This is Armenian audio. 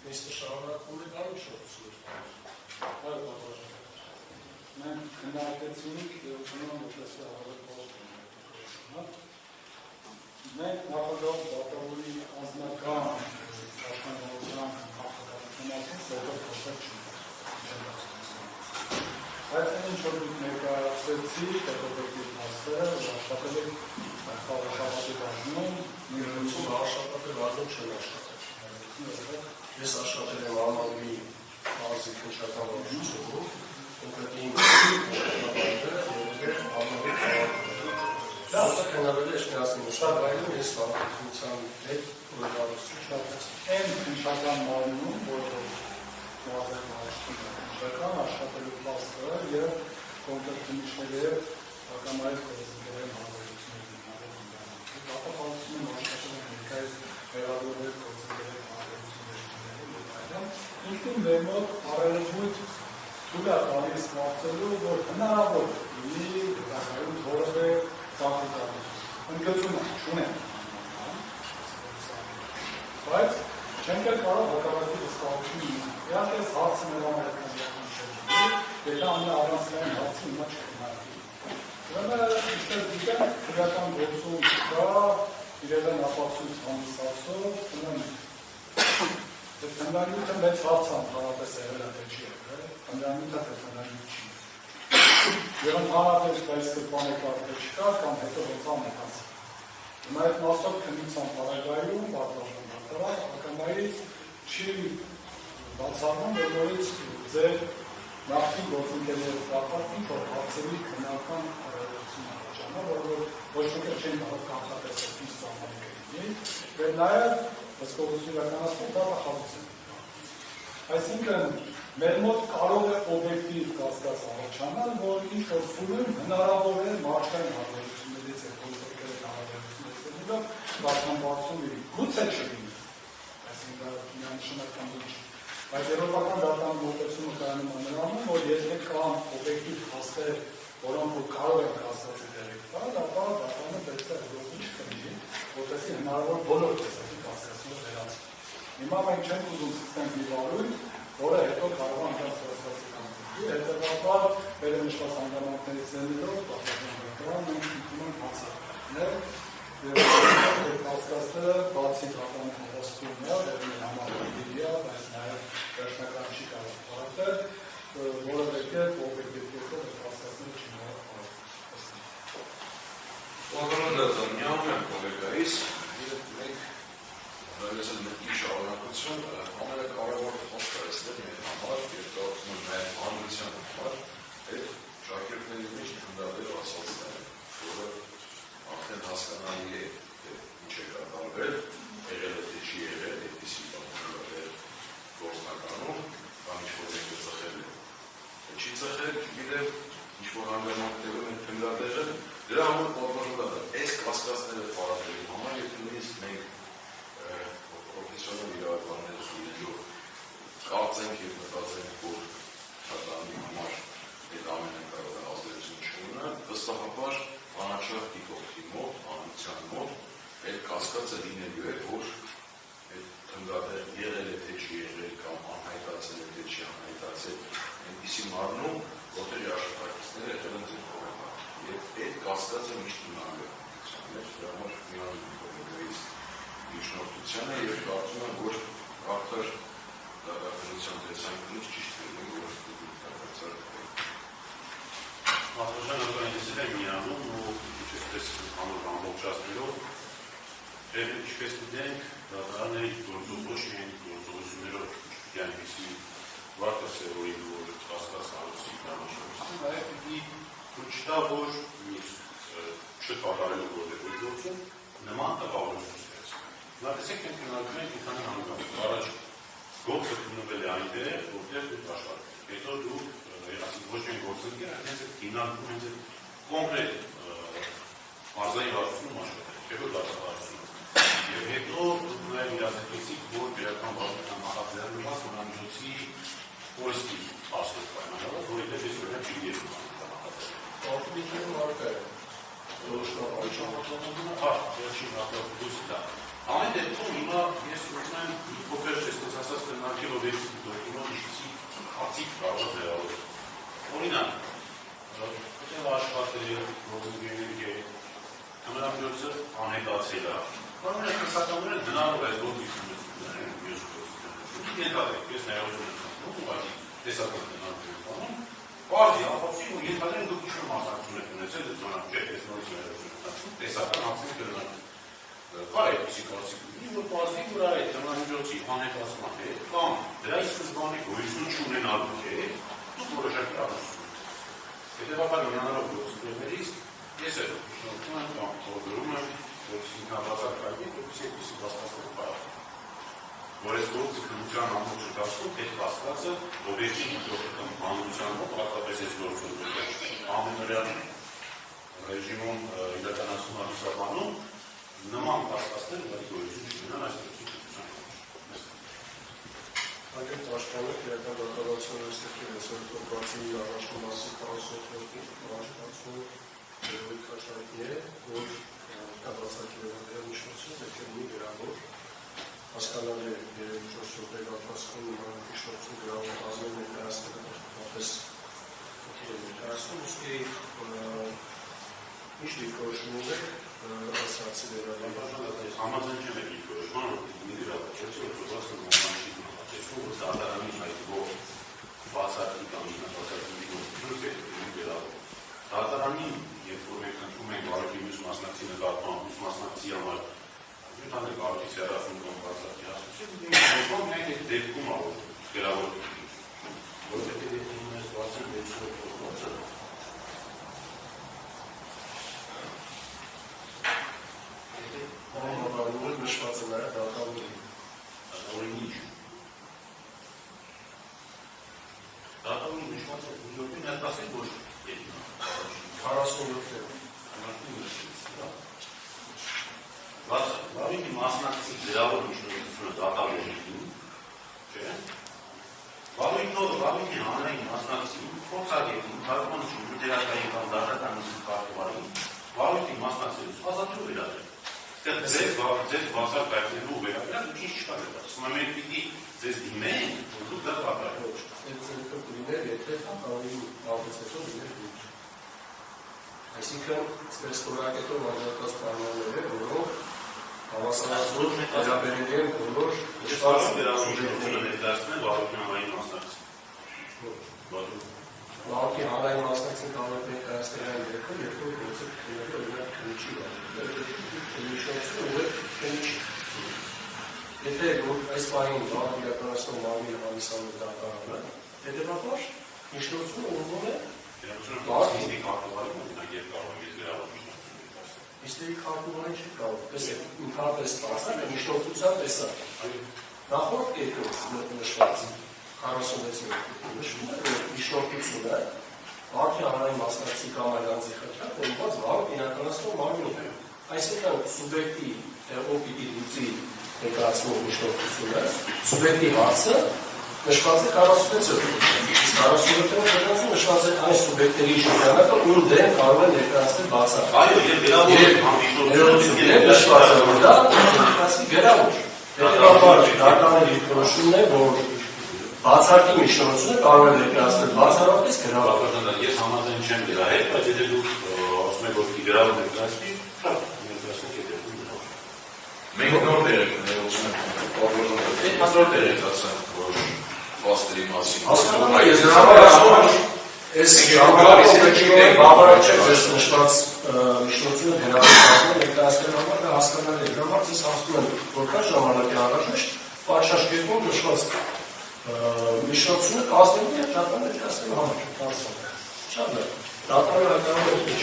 Niste շարունակում եք այն շրջություն։ Այո, բավարար։ Մենք քննարկեցինք դեպքում որպես հավաքող մենք նախագահ Բակարովի անձնական աշխատանքության նախագահությունից հետո խոսել չունենք։ Բայց ինչ որ դուք ներկայացրեցիք հետո հասցրել աշխատել եք քաղաքավարի բաժնում, Ներկայացում աշխատել բաժնում չեն աշխատել։ Ես աշխատել եմ Արմանի մարզի քննչական վարչությունում, կոնկրետ իմ աշխատանքը Արմանի Դա քննարկել է շնորհացի մշտական ես քաղաքացիության հետ ուղղակի շփոթեցի։ Այն քննչական մարմնում, որը քննչական աշխատելու փաստը եւ կոնկրետ քննիչների հետ հակամարտ գործընկերային հարաբերությունների հիմնադրամը։ Կապակցությունը աշխատել է ներկայիս վերաբերել գործընկերային հարաբերությունների ինքնին մեր մոտ առավոտ թույլ է տալիս կարծելու, որ հնարավոր լինի դեպքում որևէ ընդգծում չունենք, բայց չենք կարող հակառակի վստահություն ունենալ։ Իհարկե հարցը նրա հայտնական չէ, դա ամենաառանցքային հարցը հիմա չքննարկի։ Ուրեմն ինչպես գիտենք, քրեական գործում կա իրական ապացույց հանդիսացող քննարկումը մեծ հարց ընդհանրապես եղել է թե չի եղել, քննարկումը թե քննարկում չի։ Եվ ընդհանրապես բայց կրպան եկար թե չկա կամ հետո ոնցան մտած։ Հիմա այդ մասով քննության պարագայում բարձրացան հակառակ հակամարից չի բացառվում, որ նորից ձեր նախկին գործընկերների կապված ինչ-որ հարցերի քննական հարաբերություն առաջանա, որ ոչ ոք չեն կարող կանխատեսել ինչ սահմաններ լինի, եւ նաեւ հսկողություն իրականացնել դա նախագծում։ Այսինքն մեր մոտ կարող է օբյեկտիվ կասկած առաջանալ, որ ինչ-որ ֆուլում հնարավոր է մարդկային հարաբերություններից եւ գործընկերների հարաբերություններից դաշնամբարձում լինի։ Գուցե չլինի։ Այսինքն դա միանշանական ոչ։ Բայց եվրոպական դատան մոտեցումը կայանում է նրանում, որ եթե կան օբյեկտիվ փաստեր, որոնք կարող են կասկածի դերեք տալ, ապա դատանը պետք է գործի չկնի, որտեղի հնարավոր բոլոր տեսակի կասկածները վերացվի։ Հիմա մենք չենք ուզում ստենք մի վարույթ, որը հետո կարող է անգամ ստացվածի կանխի, հետևաբար վերենշված հանգամանքներից ելնելով, պատասխանատվական մենք ինքնում ենք հացակներ, և կասկածները բացի դատանի հավաստումն է, համարվիրի է, բայց նաև վերջնական չի կարող պարատել, որը կետ, օբյեկտիվ կետով կասկածները չի կարող պարատել։ Благодарю за внимание, коллегais. Նույնիսկ մտքի շարունակություն ամենակարևոր խոսքը այստեղ մեր համար եւ դարձնում մեր հանրության համար այդ շարքերների մեջ ընդդեմ ասածները, որը արդեն հասկանալի է ինչ է կատարվել, եղել է թե չի եղել, այդպիսի բաներ գործնականում, կամ ինչ-որ մեկը ծխել է, չի ծխել, չգիտեմ, ինչ-որ հանգամանքներում են քննադեղել, դրա համար պատմում է այս կասկածները պարատելու համար եւ նույնիսկ մենք պրոֆեսիոնալ իրավաբաններ լինելով կարծենք եւ մտածենք, որ շատանի համար այդ ամենը կարող է ազդեցություն չունենալ, վստահաբար անաչափ դիտորդի մոտ, հանրության մոտ այդ կասկածը լինելու է, որ այդ քննադեղ եղել է թե չի եղել կամ անհայտացել է թե չի անհայտացել այնպիսի մարմնում, որտեղ աշխատակիցները եղել են ձեր կողմը եւ այդ կասկածը միշտ մնալու է հանրության մեջ, դրա համար միանում կողմերից միջնորդությանը և կարծում եմ, որ արդար դատականության տեսանկյունից ճիշտ լինի, որ դատակացար կային։ Ախոժան ակայնիսել է միանում ու ինչպես հանոր ամբողջացնելով, և ինչպես դիտենք, դատարանների գործող ոչ միայն գործողություններով կյանքիսի վարկս է, որին որ կասկած հարուսի կյանքիսի, նաև պիտի չտա, որ չկատարելու որևէ գործում նման տպավորություն Նատեսեք ենք կնարկում ենք իքանի հանգամից, առաջ գործը կնվել է այնտեղ, որտեղ դուք աշխատեք, հետո դուք եղասիք ոչ միայն գործընկեր, հենց այդ կինարկում հենց այդ կոնկրետ մարզային հարցությունում աշխատեք, հետո դատախարություն և հետո դուք նաև իրազեկեցիք, որ բերական բազմական նախաձեռնված մնամիջոցի օրստի պաստով պայմանավորված, որ եթե ես վերև չի երկու Ամեն դեպքում հիմա ես ուզում եմ փոքր չես ասած կնարկել օբյեկտիվ դոկումենտ ինչպիսի հացիկ կարող է վերաբերել։ Օրինակ, եթե աշխատել գործընկերների համարամիջոցը անհետացել է, կարող է հասկանալի դնարով այս գործիքները մյուս գործիքները։ Ենթադրեք, ես նաև ուղղակի տեսական դնարով Բարձի ապացի ու ենթադրեն դուք ինչ-որ մասնակցություն եք ունեցել, դրանք չէ, ես նորից վերաբերում տեսական հացին կրնակ Կարեք պիսիկացիկ ունի, որ բազի վրա է դրամամիջոցի անհետացման հետ կամ դրա սկզբանի գոյություն չունենալու հետ դուք որոշակի առնչություն եք։ Հետևաբար միանալով գործընկերներից ես էլ շնորհում եմ կամ խորհուրդում եմ, որպեսզի ինքնաբացակայնի, որպեսզի այդպիսի բացվածքը պարապի։ Որ այս գործը քննության ամբողջ ընթացքում պետք հասկացը օբյեկտիվ դիտողական հանրության մոտ հատկապես այս գործընկերները ամենօրյա ռեժիմում իրականացում հանդիսանում նման հասկացներ ուղղակի գոյություն չունենան այս գործընկերության մեջ։ Այդ աշխարհը իրական դատավարությունը ստեղծել է սերտորացիայի առաջին մասի 40%-ում քաշարի է, որ կապացակի վերաբերյալ միջոցով պետք է ունի գրավոր հասկանալ է 3-4 րոպեի ընթացքում միջոցով գրավոր բազում ներկայացնել հատկապես ներկայացնում, ուստի ինչ դիրքորոշումներ է ասացի վերաբերյալ Համաձայն չեմ եք դիրքորոշման, որ մի գրավաճեցի, որ բացը նոմանշի նախաճեցում, որ դատարանի հայտվող բացարկի կամ ինքնաբացարկի գործունեություն է գրավոր։ Դատարանի, երբ որ մենք ընդունում ենք բարեկի մյուս մասնակցի նկատմամբ, մյուս մասնակցի համար Յութանել կարդի սերասում կամ բացարկի ասուցիչ, մենք մենք այդ դեպքում ավոր գրավոր որ պետք է դեպքում ես բացել դեպսով բացել Համավարումներ նշված է նաև դատավորի։ Դատավորի ինչ։ Դատավորի նշված է, ուզորքի ներկասել ոչ 47 Լավինի մասնակցի գրավոր միջնորդությունը դատավորին, չէ՞։ Լավինի հանրային մասնակցի փորձագետին, թարգմանություն, դերակային կամ դաշնականի կարգավարին, լավինի մասնակցելուց ազատություն վերաբերել։ Ձեզ բացարկայնելու վերաբերյալ ինչ չկա դեպի։ Ասում եմ մենք պիտի ձեզ դիմենք, որ դուք դա պատահեք։ Այդ ձեռքը կլիներ, եթե ավելի ապից հետո լիներ դուք։ Այսինքն, սպես կորակետով անջատված պայմաններ է, որով հավասարացում վերաբերել են բոլոր Ինչպես վերաբերյալ ներկայացնել վարորդի հանրային մասնակցին։ Վարորդի հանրային մասնակցին կարող է ներկայացնել այն դեպքում, երբ որ գործը քննելու օրինակ քննիչի քննիչի։ Եթե այս պահին վարորդի իրականացնող մարմինը հանդիսանում է դատարանը, հետևաբար միջնորդությունը ունվում է Իստերի կարգավարում օրինակ երբ կարող ես գրավոր Իստերի կարգավարին չի կարող, պես է ինքնապես բացել է միջնորդության տեսակ։ Նախորդ կետում նշված 46 նշվում է, որ միջնորդությունը վարորդի հանրային մասնակցի կամ այլ անձի խնդրած ունված վարորդ իրականացնող մարմինն է։ Այսինքն սուբյեկտի ով պիտի լուծի ներկայացնող միջնորդությունը, սուբյեկտի հարցը նշված է 46-ում։ Իսկ 47-ում դրացում նշված է այն սուբյեկտների շրջանակը, ում դեմ կարող է ներկայացնել բացառ։ Այո, եւ գրավորությունը նշված է, որ դա ներկայացի գրավոր։ Հետևաբար դատարանի դիրքորոշումն է, որ բացարկի միջնորդությունը կարող է ներկայացնել բացառապես գրավոր։ Ես համաձայն չեմ դրա հետ, բայց եթե դուք ասում եք, որ գրավոր ներկայացնի, ներկայացնեք այդ դեպքում։ Մենք նոր դեր ենք ներողություն նոր դեր ենք ասեմ, որ վաստերի մասին Հասկանում եմ, ես դրամար ասում եմ, այս ժամանակով բավարար չէ ձեզ նշված միջնորդությունը գրավորությունը ներկայացնելու համար դա հասկանալի է։ Դրա համար ես ասում եմ, որքան ժամանակի առաջ պատշաճ կերպով նշված միջնորդությունը կազմելու է դատարան ներկայացնելու համար։ Շատ լավ։ Դատարանը կարող է